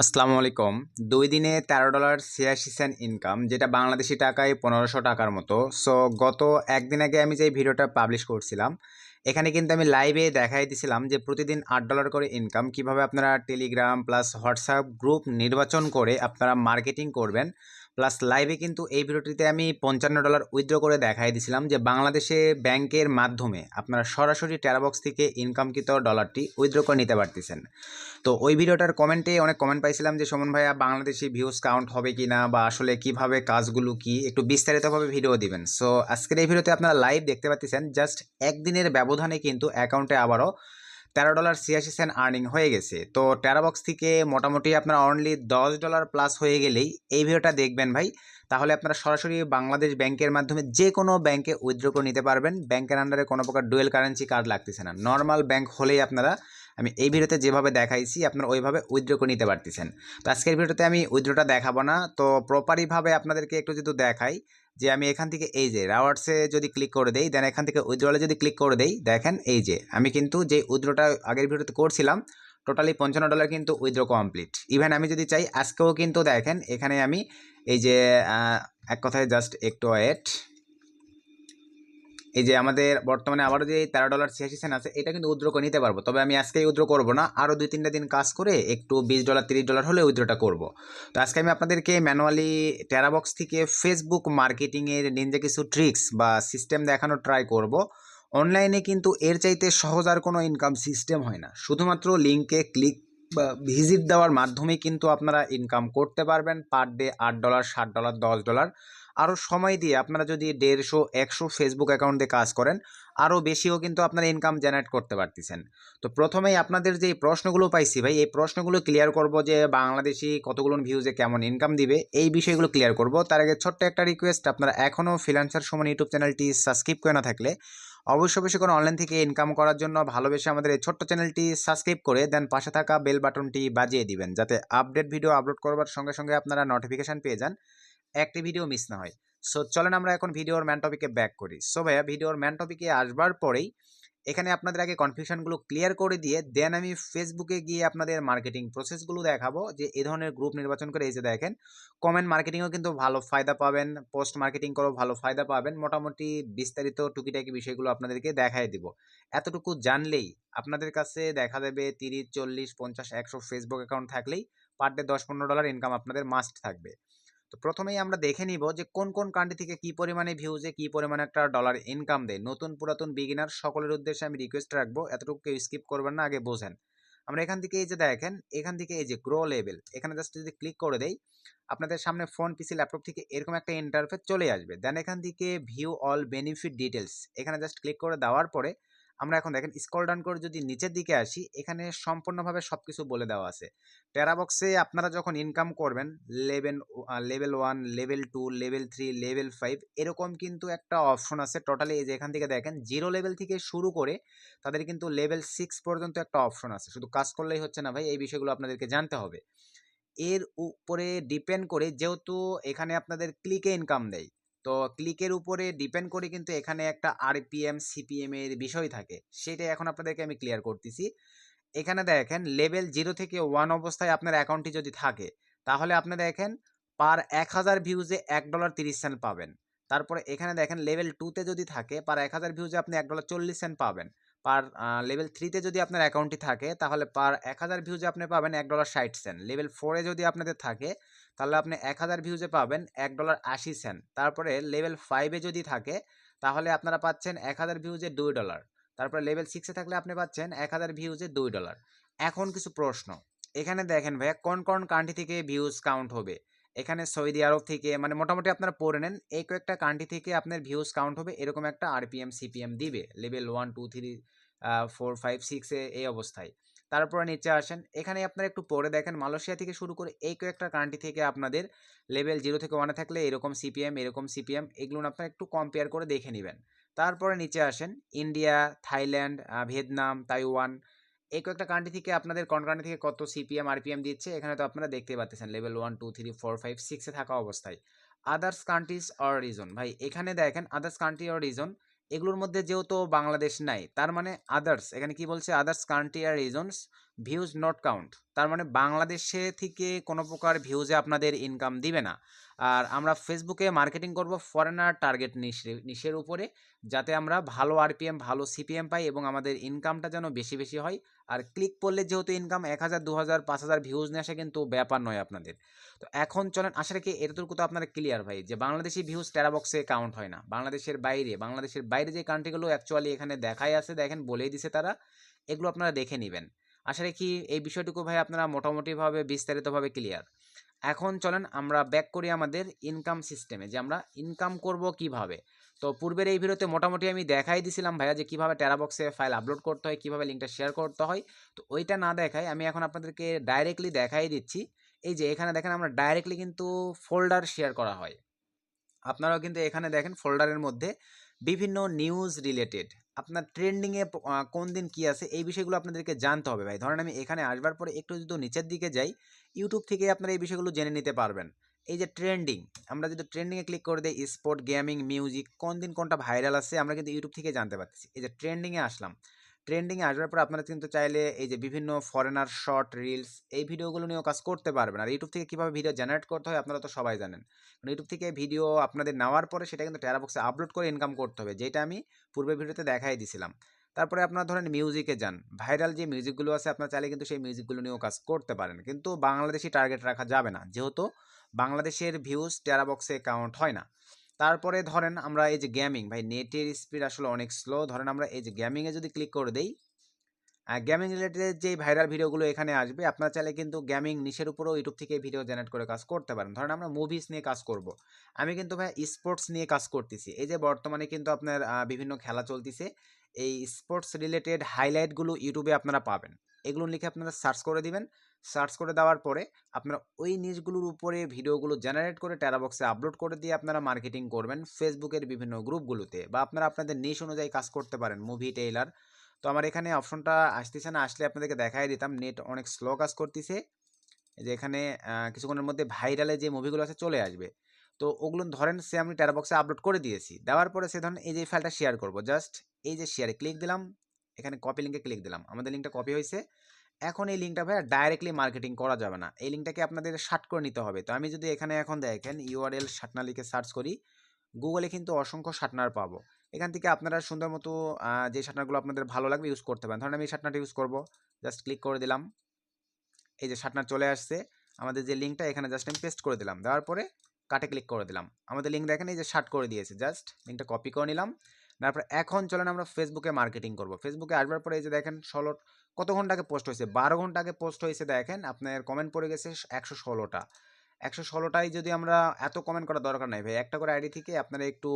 আসসালামু আলাইকুম। ২ দিনে $১৩.৮৬ ইনকাম, যেটা বাংলাদেশী টাকায় ১৫০০ টাকার মতো। সো গত ১ দিন আগে আমি যে ভিডিওটা পাবলিশ করছিলাম, এখানে কিন্তু আমি লাইভে দেখাই দিছিলাম যে প্রতিদিন $৮ করে ইনকাম, কিভাবে আপনারা টেলিগ্রাম প্লাস হোয়াটসঅ্যাপ গ্রুপ নির্বাচন করে আপনারা মার্কেটিং করবেন। প্লাস লাইভে কিন্তু এই ভিডিওটিতে আমি $৫৫ উইথড্র করে দেখাই দিছিলাম যে বাংলাদেশে ব্যাংকের মাধ্যমে আপনারা সরাসরি টেরাবক্স থেকে ইনকামকৃত ডলারটি উইথড্র করে নিতে পারতেছেন। তো ওই ভিডিওটার কমেন্টে অনেক কমেন্ট পাইছিলাম যে সুমন ভাইয়া বাংলাদেশি ভিউজ কাউন্ট হবে কি না, বা আসলে কিভাবে কাজগুলো কি একটু বিস্তারিতভাবে ভিডিও দিবেন। সো আজকের এই ভিডিওতে আপনারা লাইভ দেখতে পাচ্ছেন, জাস্ট একদিনের ব্যবধানে কিন্তু অ্যাকাউন্টে আবারও $13.৮৬ আর্নিং হয়ে গেছে। তো টেরাবক্স থেকে মোটামুটি আপনারা অনলি $10 প্লাস হয়ে গেলেই এই ভিডিওটা দেখবেন ভাই, তাহলে আপনারা সরাসরি বাংলাদেশ ব্যাংকের মাধ্যমে যে কোনো ব্যাংকে উইথড্র করে নিতে পারবেন। ব্যাংকের আন্ডারে কোনো প্রকার ডুয়েল কারেন্সি কার্ড লাগতেছে না, নর্মাল ব্যাংক হলেই আপনারা আমি এই ভিডিওতে যেভাবে দেখাইছি আপনারা ওইভাবে উইথড্র করে নিতে পারতেছেন। তো আজকের ভিডিওতে আমি উইথড্রটা দেখাবো না, তো প্রপারলিভাবে আপনাদেরকে একটু যদি দেখাই যে আমি এখান থেকে এই যে রাওয়ার্ডসে যদি ক্লিক করে দেই, দেন এখান থেকে উইথড্রলে যদি ক্লিক করে দেই, দেখেন এই যে আমি কিন্তু যে উইথড্রটা আগের ভিডিওতে করছিলাম টোটালি $৫৫ কিন্তু উইথড্র কমপ্লিট। ইভেন আমি যদি চাই আজকেও কিন্তু দেখেন এখানে আমি এই যে এক কথায় জাস্ট একটু ওয়েট, এই যে আমাদের বর্তমানে আবারও যে $13.৮৬ আছে, এটা কিন্তু উইথড্র করে নিতে পারবো। তবে আমি আজকেই উইথড্র করবো না, আরও ২-৩টা দিন কাজ করে একটু $20 $30 হলে উইথড্রটা করবো। তো আজকে আমি আপনাদেরকে ম্যানুয়ালি টেরাবক্স থেকে ফেসবুক মার্কেটিংয়ের নিনজা কিছু ট্রিক্স বা সিস্টেম দেখানোর ট্রাই করব। অনলাইনে কিন্তু এর চাইতে সহজ আর কোনো ইনকাম সিস্টেম হয় না, শুধুমাত্র লিঙ্কে ক্লিক বা ভিজিট দেওয়ার মাধ্যমেই কিন্তু আপনারা ইনকাম করতে পারবেন। Per day $৮, $7, $10। আরও সময় দিয়ে আপনারা যদি ১৫০-১০০ ফেসবুক অ্যাকাউন্ট দিয়ে কাজ করেন, আরও বেশিও কিন্তু আপনারা ইনকাম জেনারেট করতে পারতেছেন। তো প্রথমেই আপনাদের যে প্রশ্নগুলো পাইছি ভাই, এই প্রশ্নগুলো ক্লিয়ার করব যে বাংলাদেশি কতগুলো ভিউজে কেমন ইনকাম দিবে, এই বিষয়গুলো ক্লিয়ার করব। তার আগে ছোট্ট একটা রিকোয়েস্ট, আপনারা এখনও ফ্রিল্যান্সার সুমন ইউটিউব চ্যানেলটি সাবস্ক্রাইব করে না থাকলে অবশ্যই করে অনলাইন থেকে ইনকাম করার জন্য ভালোবেসে আমাদের এই ছোট্ট চ্যানেলটি সাবস্ক্রাইব করে দেন পাশে থাকা বেল বাটনটি বাজিয়ে দিবেন, যাতে আপডেট ভিডিও আপলোড করবার সঙ্গে সঙ্গে আপনারা নোটিফিকেশান পেয়ে যান, একটি ভিডিও মিস না হয়। সো চলেন আমরা এখন ভিডিওর ম্যান টপিকে ব্যাক করি। সো ভাইয়া ভিডিওর ম্যান টপিকে আসবার পরেই এখানে আপনাদের আগে কনফিউশনগুলো ক্লিয়ার করে দিয়ে দেন আমি ফেসবুকে গিয়ে আপনাদের মার্কেটিং প্রসেসগুলো দেখাবো, যে এই ধরনের গ্রুপ নির্বাচন করে এই যে দেখেন কমেন্ট মার্কেটিংও কিন্তু ভালো ফায়দা পাবেন, পোস্ট মার্কেটিং করেও ভালো ফায়দা পাবেন। মোটামুটি বিস্তারিত টুকিটাকি বিষয়গুলো আপনাদেরকে দেখাই দিব। এতটুকু জানলেই আপনাদের কাছে দেখা যাবে 30, 40, 50, 100 ফেসবুক অ্যাকাউন্ট থাকলেই পার ডে $10-15 ইনকাম আপনাদের মাস্ট থাকবে। তো প্রথমেই আমরা দেখে নিব যে কোন কোন কান্ট্রি থেকে কি পরিমাণে ভিউজে কি পরিমাণে একটা ডলার ইনকাম দেয়। নতুন পুরাতন বিগিনার সকলের উদ্দেশ্যে আমি রিকোয়েস্ট রাখবো, এতটুকু কেউ স্কিপ করবেন না, আগে বোঝেন। আমরা এখান থেকে এই যে দেখেন, এখান থেকে এই যে গ্রো লেভেল, এখানে জাস্ট যদি ক্লিক করে দেই আপনাদের সামনে ফোন, পিসি, ল্যাপটপ থেকে এরকম একটা ইন্টারফেস চলে আসবে। দেন এখান থেকে ভিউ অল বেনিফিট ডিটেলস, এখানে জাস্ট ক্লিক করে দেওয়ার পরে আমরা এখন দেখেন স্ক্রল ডাউন করে যদি নিচের দিকে আসি, এখানে সম্পূর্ণভাবে সব কিছু বলে দেওয়া আছে। টেরাবক্সে আপনারা যখন ইনকাম করবেন লেভেল 1, লেভেল 2, লেভেল 3, লেভেল 5 এরকম কিন্তু একটা অপশন আছে টোটালি। এই যে এখান থেকে দেখেন 0 লেভেল থেকে শুরু করে তাদের কিন্তু লেভেল 6 পর্যন্ত একটা অপশন আছে। শুধু কাজ করলেই হচ্ছে না ভাই, এই বিষয়গুলো আপনাদেরকে জানতে হবে। এর উপরে ডিপেন্ড করে, যেহেতু এখানে আপনাদের ক্লিকে ইনকাম দেয়, তো ক্লিকের উপরে ডিপেন্ড করে কিন্তু এখানে একটা আরপিএম সিপিএম এর বিষয় থাকে, সেটাই এখন আপনাদেরকে আমি ক্লিয়ার করতেছি। এখানে দেখেন লেভেল 0 থেকে 1 অবস্থায় আপনার অ্যাকাউন্টটি যদি থাকে, তাহলে আপনি দেখেন পার 1000 ভিউজে $1.30 পাবেন। তারপরে এখানে দেখেন লেভেল 2 তে যদি থাকে, পার 1000 ভিউজে আপনি $1.40 পাবেন। পার লেভেল 3 তে যদি আপনার অ্যাকাউন্টটি থাকে, তাহলে পার 1000 ভিউজে আপনি পাবেন $1.60। লেভেল 4 এ যদি আপনাদের থাকে, তাহলে আপনি 1000 ভিউজে পাবেন $1.80। তারপরে লেভেল 5 এ যদি থাকে, তাহলে আপনারা পাচ্ছেন 1000 ভিউজে $2। তারপরে লেভেল 6 এ থাকলে আপনি পাচ্ছেন 1000 ভিউজে $2। এখন কিছু প্রশ্ন, এখানে দেখেন ভাইয়া কোন কোন কান্ট্রি থেকে ভিউজ কাউন্ট হবে। এখানে সৌদি আরব থেকে, মানে মোটামুটি আপনারা পড়ে নেন, এই কয়েকটা কান্ট্রি থেকে আপনার ভিউজ কাউন্ট হবে, এরকম একটা আরপিএম সিপিএম দিবে লেভেল 1, 2, 3, 4, 5, 6 এ এই অবস্থায়। তারপরে নিচে আসেন, এখানে আপনারা একটু পরে দেখেন মালয়েশিয়া থেকে শুরু করে এই কয়েকটা কান্ট্রি থেকে আপনাদের লেভেল 0 থেকে 1 থাকলে এরকম সিপিএম এরকম সিপিএম, এগুলো আপনারা একটু কম্পেয়ার করে দেখে নেবেন। তারপরে নিচে আসেন, ইন্ডিয়া, থাইল্যান্ড, ভিয়েতনাম, তাইওয়ান, এই কয়েকটা কান্ট্রি থেকে আপনাদের কোন কান্ট্রি থেকে কত সিপিএম আরপিএম দিচ্ছে, এখানে তো আপনারা দেখতেই পাচ্ছেন লেভেল 1, 2, 3, 4, 5, 6 এ থাকা অবস্থায়। আদার্স কান্ট্রিজ অর রিজন, ভাই এখানে দেখেন আদার্স কান্ট্রি অর রিজন, এগুলোর মধ্যে যেহেতু বাংলাদেশ নাই, তার মানে আদার্স, এখানে কি বলছে, আদার্স কান্ট্রি আর রিজনস ভিউজ নট কাউন্ট, তার মানে বাংলাদেশে থেকে কোনো প্রকার ভিউজে আপনাদের ইনকাম দিবে না। আর আমরা ফেসবুকে মার্কেটিং করব ফরেনার টার্গেট নিশের উপরে, যাতে আমরা ভালো আরপিএম ভালো সিপিএম পাই এবং আমাদের ইনকামটা যেন বেশি বেশি হয়। আর ক্লিক করলে যেহেতু ইনকাম 1000 2000 5000 ভিউজ নিয়ে আসে কিন্তু ব্যাপার নয় আপনাদের। তো এখন চলেন, আশা রাখি এতটুকু তো আপনারা ক্লিয়ার ভাই, যে বাংলাদেশি ভিউজ টেরাবক্সে কাউন্ট হয় না। বাংলাদেশের বাইরে যে কান্ট্রিগুলো অ্যাকচুয়ালি এখানে দেখাই আছে, দেখেন বলেই দিছে তারা, এগুলো আপনারা দেখে নেবেন। আশা রাখি এই বিষয়টুকু ভাই আপনারা মোটামুটিভাবে বিস্তারিতভাবে ক্লিয়ার। এখন চলেন আমরা ব্যাক করি আমাদের ইনকাম সিস্টেমে, যে আমরা ইনকাম করব কিভাবে। তো পূর্বের এই ভিডিওতে মোটামুটি আমি দেখাই দিছিলাম ভাইয়া যে কীভাবে টেরাবক্সে ফাইল আপলোড করতে হয়, কীভাবে লিঙ্কটা শেয়ার করতে হয়। তো ওইটা না দেখাই আমি এখন আপনাদেরকে ডাইরেক্টলি দেখাই দিচ্ছি। এই যে এখানে দেখেন আমরা ডাইরেক্টলি কিন্তু ফোল্ডার শেয়ার করা হয়। আপনারাও কিন্তু এখানে দেখেন ফোল্ডারের মধ্যে বিভিন্ন নিউজ রিলেটেড আপনার ট্রেন্ডিংয়ে কোন দিন কী আছে এই বিষয়গুলো আপনাদেরকে জানতে হবে ভাই। ধরেন আমি এখানে আসবার পরে একটু যদি নিচের দিকে যাই, ইউটিউব থেকে আপনারা এই বিষয়গুলো জেনে নিতে পারবেন। এই যে ট্রেন্ডিং, আমরা যদি ট্রেন্ডিংয়ে ক্লিক করে দিই, স্পোর্ট, গেমিং, মিউজিক, কোন দিন কোনটা ভাইরাল আছে আমরা কিন্তু ইউটিউব থেকে জানতে পারতেছি। এই যে ট্রেন্ডিংয়ে আসলাম, ট্রেন্ডিংয়ে আসবার পর আপনারা কিন্তু চাইলে এই যে বিভিন্ন ফরেনার শর্ট রিলস এই ভিডিওগুলো নিয়েও কাজ করতে পারবেন। আর ইউটিউব থেকে কীভাবে ভিডিও জেনারেট করতে হয় আপনারা তো সবাই জানেন। ইউটিউব থেকে ভিডিও আপনাদের নেওয়ার পরে সেটা কিন্তু টেরাবক্সে আপলোড করে ইনকাম করতে হবে, যেটা আমি পূর্বের ভিডিওতে দেখাই দিছিলাম। তারপরে আপনারা ধরেন মিউজিকে যান, ভাইরাল যে মিউজিকগুলো আছে আপনারা চাইলে কিন্তু সেই মিউজিকগুলো নিয়েও কাজ করতে পারেন, কিন্তু বাংলাদেশি টার্গেট রাখা যাবে না, যেহেতু বাংলাদেশের ভিউজ টেরাবক্সে কাউন্ট হয় না। তারপরে ধরেন আমরা এই যে গেমিং, ভাই নেটের স্পিড আসলে অনেক স্লো, ধরেন আমরা এই যে গেমিংয়ে যদি ক্লিক করে দেই, গেমিং রিলেটেড যেই ভাইরাল ভিডিওগুলো এখানে আসবে, আপনারা চাইলে কিন্তু গেমিং নিশের উপরেও ইউটিউব থেকে ভিডিও জেনারেট করে কাজ করতে পারেন। ধরেন আমরা মুভিস নিয়ে কাজ করব, আমি কিন্তু ভাই স্পোর্টস নিয়ে কাজ করতেছি। এই যে বর্তমানে কিন্তু আপনার বিভিন্ন খেলা চলতেছে, এই স্পোর্টস রিলেটেড হাইলাইটগুলো ইউটিউবে আপনারা পাবেন। এগুলো লিখে আপনারা সার্চ করে দিবেন। সার্চ করে দেওয়ার পরে আপনারা ওই নিউজগুলোর উপরে ভিডিওগুলো জেনারেট করে টেরাবক্সে আপলোড করে দিয়ে আপনারা মার্কেটিং করবেন ফেসবুকের বিভিন্ন গ্রুপগুলোতে, বা আপনারা আপনাদের নিশ অনুযায়ী কাজ করতে পারেন, মুভি টেইলার। তো আমার এখানে অপশনটা আসতেছে না, আসলে আপনাদেরকে দেখাই দিতাম, নেট অনেক স্লো কাজ করতেছে। যে এখানে কিছুক্ষণের মধ্যে ভাইরালে যে মুভিগুলো আছে চলে আসবে। তো ওগুলো ধরেন সে আমি টেরাবক্সে আপলোড করে দিয়েছি, দেওয়ার পরে সে ধরেন এই যে ফাইলটা শেয়ার করব, জাস্ট এই যে শেয়ারে ক্লিক দিলাম, এখানে কপি লিঙ্কে ক্লিক দিলাম, আমাদের লিঙ্কটা কপি হয়েছে। এখন এই লিঙ্কটা ভাই ডাইরেক্টলি মার্কেটিং করা যাবে না, এই লিঙ্কটাকে আপনাদের শার্ট করে নিতে হবে। তো আমি যদি এখানে এখন দেখেন ইউআরএল শার্টনা লিখে সার্চ করি, গুগলে কিন্তু অসংখ্য শার্টনার পাবো। এখান থেকে আপনারা সুন্দর মতো যে শার্টনারগুলো আপনাদের ভালো লাগবে ইউজ করতে পারেন। ধরেন আমি এই শার্টনারটা ইউজ করব, জাস্ট ক্লিক করে দিলাম, এই যে শার্টনার চলে আসছে। আমাদের যে লিঙ্কটা এখানে জাস্ট আমি পেস্ট করে দিলাম, দেওয়ার পরে কাটে ক্লিক করে দিলাম, আমাদের লিঙ্ক দেখেন এই যে শার্ট করে দিয়েছে, জাস্ট লিঙ্কটা কপি করে নিলাম। তারপর এখন চলেন আমরা ফেসবুকে মার্কেটিং করব। ফেসবুকে আসবার পরে এই যে দেখেন কত ঘন্টা আগে পোস্ট হয়েছে, 12 ঘন্টা আগে পোস্ট হয়েছে, দেখেন আপনার কমেন্ট পড়ে গেছে 116টা। 116টাই যদি আমরা, এত কমেন্ট করার দরকার নাই ভাই, একটা করে আইডি থেকে আপনারা একটু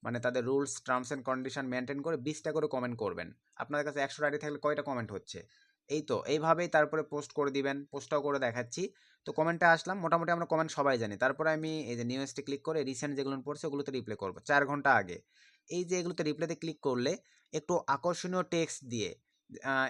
মানে তাদের rules terms and condition maintain করে 20টা করে কমেন্ট করবেন। আপনাদের কাছে 100 আইডি থাকলে কয়টা কমেন্ট হচ্ছে, এই তো এইভাবেই তারপরে পোস্ট করে দিবেন। পোস্টটাও করে দেখাচ্ছি। তো কমেন্টে আসলাম, মোটামুটি আমরা কমেন্ট সবাই জানি। তারপরে আমি এই যে নিউজটি ক্লিক করে রিসেন্ট যেগুলো পড়ছে ওগুলোতে রিপ্লাই করব 4 ঘন্টা আগে। এই যে এগুলোতে রিপ্লাইতে ক্লিক করলে একটু আকর্ষণীয় টেক্সট দিয়ে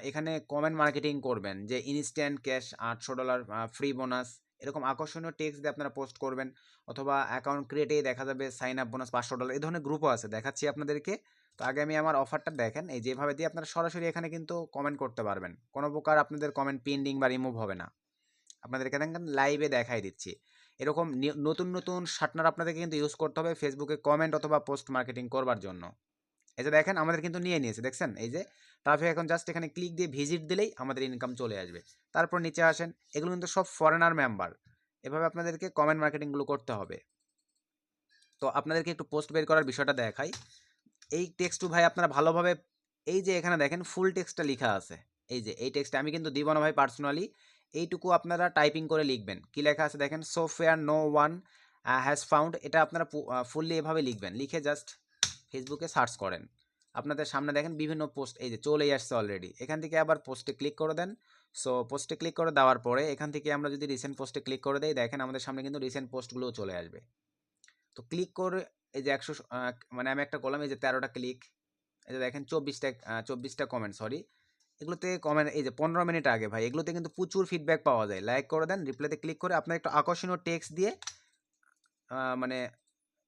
এখানে কমেন্ট মার্কেটিং করবেন, যে ইনস্ট্যান্ট ক্যাশ $800 ফ্রি বোনাস, এরকম আকর্ষণীয় টেক্সট দিয়ে আপনারা পোস্ট করবেন। অথবা অ্যাকাউন্ট ক্রিয়েটেই দেখা যাবে সাইন আপ বোনাস $500, এই ধরনের গ্রুপও আছে, দেখাচ্ছি আপনাদেরকে। তো আগে আমি আমার অফারটা দেখেন, এই যেভাবে দিয়ে আপনারা সরাসরি এখানে কিন্তু কমেন্ট করতে পারবেন, কোনো প্রকার আপনাদের কমেন্ট পেন্ডিং বা রিমুভ হবে না। আপনাদেরকে দেখেন লাইভে দেখাই দিচ্ছি। এরকম নতুন নতুন শার্টনার আপনাদেরকে কিন্তু ইউজ করতে হবে ফেসবুকে কমেন্ট অথবা পোস্ট মার্কেটিং করবার জন্য। এই যে দেখেন আমাদের কিন্তু নিয়ে নিয়েছে, দেখছেন এই যে ট্রাফিক, এখন জাস্ট এখানে ক্লিক দিয়ে ভিজিট দিলেই আমাদের ইনকাম চলে আসবে। তারপর নিচে আসেন, এগুলো কিন্তু সব ফরেনার মেম্বার। এভাবে আপনাদেরকে কমেন্ট মার্কেটিংগুলো করতে হবে। তো আপনাদেরকে একটু পোস্ট বের করার বিষয়টা দেখাই। এই টেক্সট ভাই আপনারা ভালোভাবে, এই যে এখানে দেখেন ফুল টেক্সটটা লেখা আছে, এই যে এই টেক্সটটা আমি কিন্তু দিব না ভাই পার্সোনালি, এইটুকু আপনারা টাইপিং করে লিখবেন। কি লেখা আছে দেখেন, সোফটওয়্যার নো ওয়ান হ্যাজ ফাউন্ড, এটা আপনারা ফুললি এভাবে লিখবেন, লিখে জাস্ট ফেসবুকে সার্চ করেন। আপনাদের সামনে দেখেন বিভিন্ন পোস্ট এই যে চলেই আসছে অলরেডি। এখান থেকে আবার পোস্টে ক্লিক করে দেন। সো পোস্টে ক্লিক করে দেওয়ার পরে এখান থেকে আমরা যদি রিসেন্ট পোস্টে ক্লিক করে দেই, দেখেন আমাদের সামনে কিন্তু রিসেন্ট পোস্টগুলোও চলে আসবে। তো ক্লিক করে এই যে 100 মানে আমি একটা করলাম, এই যে 13টা ক্লিক, এই যে দেখেন 24টা কমেন্ট, সরি এগুলোতে কমেন্ট, এই যে 15 মিনিট আগে ভাই, এগুলোতে কিন্তু প্রচুর ফিডব্যাক পাওয়া যায়। লাইক করে দেন, রিপ্লাইতে ক্লিক করে আপনার একটু আকর্ষণীয় টেক্সট দিয়ে মানে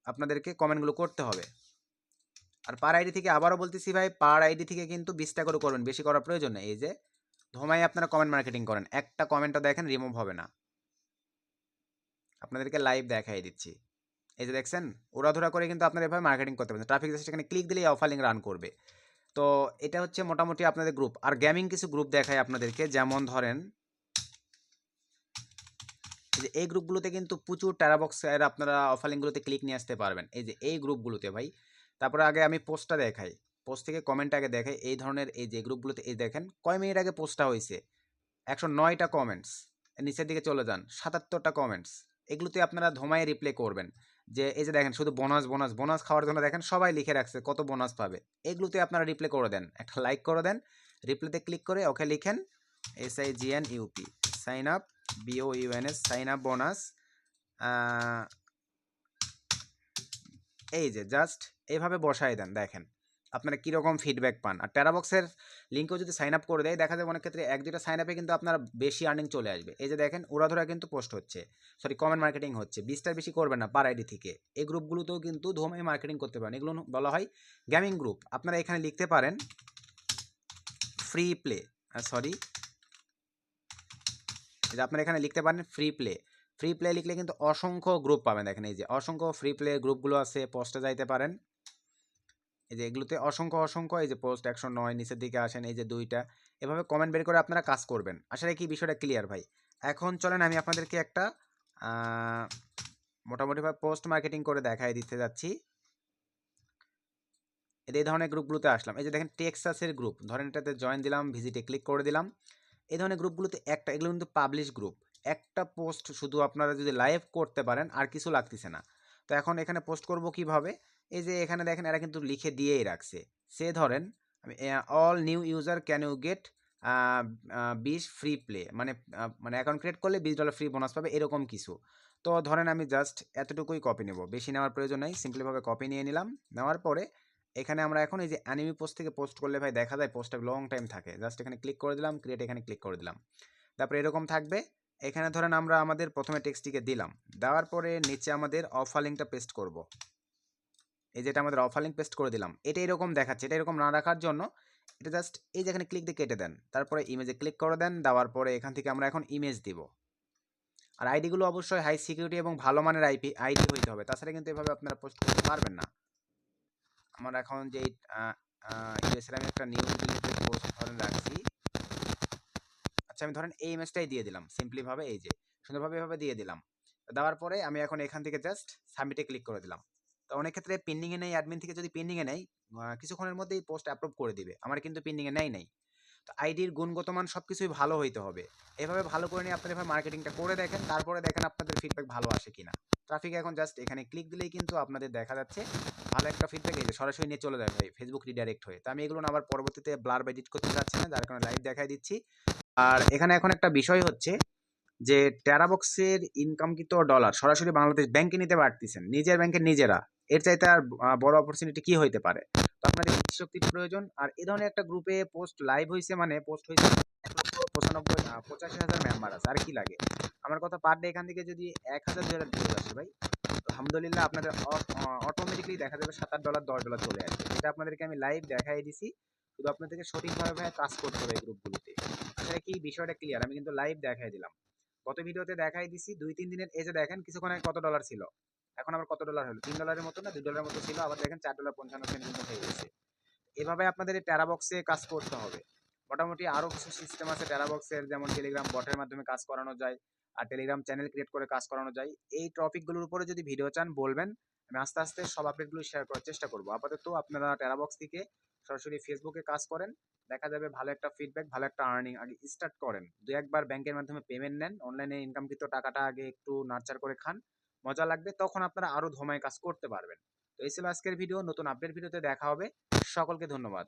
আপনাদেরকে কমেন্টগুলো করতে হবে। আর পার আইডি থেকে আবারও বলতেছি ভাই, পার আইডি থেকে কিন্তু 20টা করে করবেন, বেশি করার প্রয়োজন নেই। এই যে ধোমায় আপনারা কমেন্ট মার্কেটিং করেন, একটা কমেন্টও দেখেন রিমুভ হবে না। আপনাদেরকে লাইভ দেখাই দিচ্ছি। এই যে দেখছেন, ওড়াধুরা করে কিন্তু আপনারা এভাবে মার্কেটিং করতে পারেন। ট্রাফিক জাস্ট এখানে ক্লিক দিলেই অফার লিঙ্ক রান করবে। তো এটা হচ্ছে মোটামুটি আপনাদের গ্রুপ। আর গেমিং কিছু গ্রুপ দেখায় আপনাদেরকে, যেমন ধরেন এই যে এই গ্রুপগুলোতে কিন্তু প্রচুর ট্যারাবক্সের আপনারা অফার লিঙ্কগুলোতে ক্লিক নিয়ে আসতে পারবেন। এই যে এই গ্রুপগুলোতে ভাই, তারপরে আগে আমি পোস্টটা দেখাই, পোস্ট থেকে কমেন্ট আগে দেখাই। এই ধরনের এই যে গ্রুপগুলোতে এই দেখেন কয় মিনিট আগে পোস্টটা হয়েছে, 109টা কমেন্টস। নিচের দিকে চলে যান, 77টা কমেন্টস। এগুলোতে আপনারা ধোমায় রিপ্লাই করবেন। যে এই যে দেখেন শুধু বোনাস বোনাস বোনাস খাওয়ার জন্য দেখেন সবাই লিখে রাখছে কত বোনাস পাবে। এগুলোতে আপনারা রিপ্লাই করে দেন, একটা লাইক করে দেন, রিপ্লাইতে ক্লিক করে ওকে লিখেন SIGNUP sign up, BOUNS sign up bonus. এই যে জাস্ট এইভাবে বসাই দেন, দেখেন আপনারা কীরকম ফিডব্যাক পান। আর ট্যারাবক্সের লিঙ্কেও যদি সাইন আপ করে দেয়, দেখা যায় অনেক ক্ষেত্রে 1-2টা সাইন আপে কিন্তু আপনার বেশি আর্নিং চলে আসবে। এই যে দেখেন উড়াধুরা কিন্তু পোস্ট হচ্ছে, সরি কমেন্ট মার্কেটিং হচ্ছে। 20টার বেশি করবেন না পার আইডি থেকে। এই গ্রুপগুলোতেও কিন্তু ধোমাই মার্কেটিং করতে পারেন, এগুলো বলা হয় গেমিং গ্রুপ। আপনারা এখানে লিখতে পারেন ফ্রি প্লে, সরি যে আপনারা এখানে লিখতে পারেন ফ্রি প্লে। ফ্রি প্লে লিখলে কিন্তু অসংখ্য গ্রুপ পাবেন। দেখেন এই যে অসংখ্য ফ্রি প্লে গ্রুপগুলো আছে, পোস্টে যাইতে পারেন। এই যে এগুলোতে অসংখ্য অসংখ্য, এই যে পোস্ট 109, নিচের দিকে আসেন এই যে 2টা, এভাবে কমেন্ট বের করে আপনারা কাজ করবেন। আসলে কি বিষয়টা ক্লিয়ার ভাই? এখন চলেন আমি আপনাদেরকে একটা মোটামুটিভাবে পোস্ট মার্কেটিং করে দেখাই দিতে যাচ্ছি। এই ধরনের গ্রুপগুলোতে আসলাম, এই যে দেখেন টেক্সাসের গ্রুপ, ধরেন এটাতে জয়েন দিলাম, ভিজিটে ক্লিক করে দিলাম। এই ধরনের গ্রুপগুলোতে একটা, এগুলো কিন্তু পাবলিশ গ্রুপ। একটা পোস্ট শুধু আপনারা যদি লাইভ করতে পারেন আর কিছু লাগতেছে না। তো এখন এখানে পোস্ট করব কিভাবে? এই যে এখানে দেখেন এরা কিন্তু লিখে দিয়েই রাখছে। সে ধরেন আমি all new user can you get 20 free play, মানে অ্যাকাউন্ট ক্রিয়েট করলে $20 ফ্রি বোনাস পাবে, এরকম কিছু। তো ধরেন আমি জাস্ট এতটুকুই কপি নেব, বেশি নেওয়ার প্রয়োজন নেই। সিম্পলিভাবে কপি নিয়ে নিলাম, নেওয়ার পরে এখানে আমরা এখন এই যে অ্যানিমি পোস্ট থেকে পোস্ট করলে ভাই দেখা যায় পোস্টটা লং টাইম থাকে। জাস্ট এখানে ক্লিক করে দিলাম, ক্রিয়েট এখানে ক্লিক করে দিলাম। তারপরে এরকম থাকবে। এখানে ধরেন আমরা আমাদের প্রথমে টেক্সটটিকে দিলাম, দেওয়ার পরে নিচে আমাদের অফার লিঙ্কটা পেস্ট করব। এই যেটা আমাদের অফার লিঙ্ক পেস্ট করে দিলাম, এটা এরকম দেখাচ্ছে। এটা এরকম না রাখার জন্য এটা জাস্ট এই যে এখানে ক্লিক দিয়ে কেটে দেন, তারপরে ইমেজে ক্লিক করে দেন। দেওয়ার পরে এখান থেকে আমরা এখন ইমেজ দিব। আর আইডিগুলো অবশ্যই হাই সিকিউরিটি এবং ভালো মানের আইডি হইতে হবে, তাছাড়া কিন্তু এভাবে আপনারা পোস্ট করতে পারবেন না। আমার এখন যে ইউএসএর আমি একটা নিউ রিলেটেড পোস্ট ধরেন রাখছি। আচ্ছা আমি ধরেন এই ইমেজটাই দিয়ে দিলাম সিম্পলিভাবে, এই যে সুন্দরভাবে এভাবে দিয়ে দিলাম। দেওয়ার পরে আমি এখন এখান থেকে জাস্ট সাবমিটে ক্লিক করে দিলাম। তো অনেক ক্ষেত্রে পেন্ডিংয়ে নেই, অ্যাডমিন থেকে যদি পেন্ডিংয়ে নেই কিছুক্ষণের মধ্যেই পোস্ট অ্যাপ্রুভ করে দিবে। আমার কিন্তু পেন্ডিংয়ে নেই। তো আইডির গুণগত মান সব কিছুই ভালো হইতে হবে। এভাবে ভালো করে নিয়ে আপনারা এভাবে মার্কেটিংটা করে দেখেন, তারপরে দেখেন আপনাদের ফিডব্যাক ভালো আসে কিনা। ট্রাফিক এখন জাস্ট এখানে ক্লিক দিলেই কিন্তু আপনাদের দেখা যাচ্ছে ভালো একটা ফিডব্যাক, এই যে সরাসরি নিয়ে চলে যাবে ভাই ফেসবুক রিডাইরেক্ট হয়ে। তো আমি এগুলো আবার পরবর্তীতে ব্লার বা এডিট করতে চাচ্ছি না, যার কারণে লাইভ দেখাই দিচ্ছি। আর এখানে এখন একটা বিষয় হচ্ছে যে ট্যারাবক্সের ইনকামকৃত ডলার সরাসরি বাংলাদেশ ব্যাংকে নিতে পারতেছেন, নিজের ব্যাংকে নিজেরা। এর চাইতে আর বড় অপরচুনিটি কি হইতে পারে? তো আপনাদের ইচ্ছাশক্তির প্রয়োজন। আর এই ধরনের একটা গ্রুপে পোস্ট লাইভ হয়েছে, মানে পোস্ট হয়েছে 1,95,85,000 মেম্বার আছে, আর কি লাগে? আমার কথা পার ডে এখান থেকে যদি 1,000-2,000 ভিউজ আসে ভাই, তো আলহামদুলিল্লাহ আপনাদের অটোমেটিকলি দেখা যাবে $7 $10 চলে আসবে। এটা আপনাদেরকে আমি লাইভ দেখাই দিছি। শুধু আপনাদেরকে সঠিকভাবে ভাই কাজ করতে হবে এই গ্রুপগুলোতে। আসলে কি বিষয়টা ক্লিয়ার? আমি কিন্তু লাইভ দেখাই দিলাম। গত ভিডিওতে দেখাই দিছি 2-3 দিনের। এই যে দেখেন কিছুক্ষণ আগে কত ডলার ছিল, এখন আবার কত ডলার হলো? $3 মতো না $2 মতো ছিল, আবার দেখেন $4.55 কিন্তু হয়ে গেছে। এভাবে আপনাদের এই ট্যারাবক্সে কাজ করতে হবে। মোটামুটি আরো কিছু সিস্টেম আছে ট্যারাবক্সের, যেমন টেলিগ্রাম বটের মাধ্যমে কাজ করানো যায়, আর টেলিগ্রাম চ্যানেল ক্রিয়েট করে কাজ করানো যায়। এই টপিকগুলোর উপরে যদি ভিডিও চান বলবেন, আমি আস্তে আস্তে সব আপডেটগুলো শেয়ার করার চেষ্টা করব। আপাতত আপনারা ট্যারাবক্স থেকে সরাসরি ফেসবুকে কাজ করেন, দেখা যাবে ভালো একটা ফিডব্যাক, ভালো একটা আর্নিং। আগে স্টার্ট করেন, 2-1 বার ব্যাংকের মাধ্যমে পেমেন্ট নেন, অনলাইনে ইনকামকৃত টাকাটা আগে একটু নার্চার করে খান, মজা লাগবে, তখন আপনারা আরো ধমায় কাজ করতে পারবেন। তো এই ছিল আজকের ভিডিও। নতুন আপডেট ভিডিওতে দেখা হবে। সকলকে ধন্যবাদ।